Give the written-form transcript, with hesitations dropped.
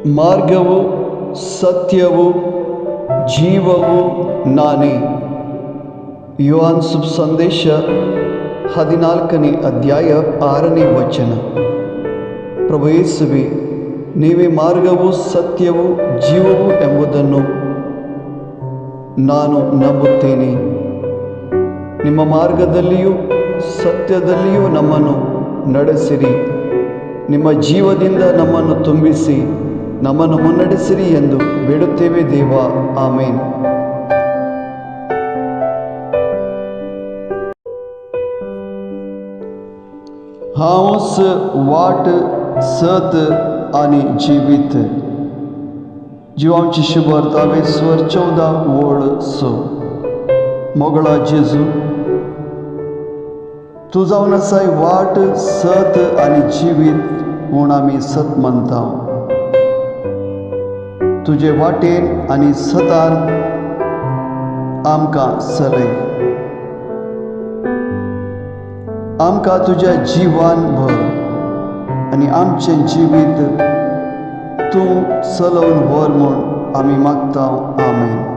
ಮಾರ್ಗವು ಸತ್ಯವು ಜೀವವು ನಾನೇ. ಯೋಹಾನ್ ಶುಭ ಸಂದೇಶ 14ನೇ ಅಧ್ಯಾಯ 6ನೇ ವಚನ. ಪ್ರಭು ಯೇಸುವೇ, ನೀವೇ ಮಾರ್ಗವು ಸತ್ಯವು ಜೀವವು ಎಂಬುದನ್ನು ನಾನು ನಂಬುತ್ತೇನೆ. ನಿಮ್ಮ ಮಾರ್ಗದಲ್ಲಿಯೂ ಸತ್ಯದಲ್ಲಿಯೂ ನಮ್ಮನ್ನು ನಡೆಸಿರಿ, ನಿಮ್ಮ ಜೀವದಿಂದ ನಮ್ಮನ್ನು ತುಂಬಿಸಿ ನಮ್ಮನ್ನು ಮುನ್ನಡೆಸಿರಿ ಎಂದು ಬೇಡುತ್ತೇವೆ ದೇವ. ಆಮೇನ್. हांस वाट सत आणि जीवित. जीवांची शुभ वार्तावेश्वर 14:6. मोगळा जेजू, तू जावन आसाय वाट सत आणि जीवित म्हूण आमी सत म्हणटा. तुजे वाटेन आनी सतान आमकां चलय. आमकां तुज्या जिवान भर आनी आमचें जिवीत तूं चलोवन व्हर म्हूण आमी मागता. आमेन.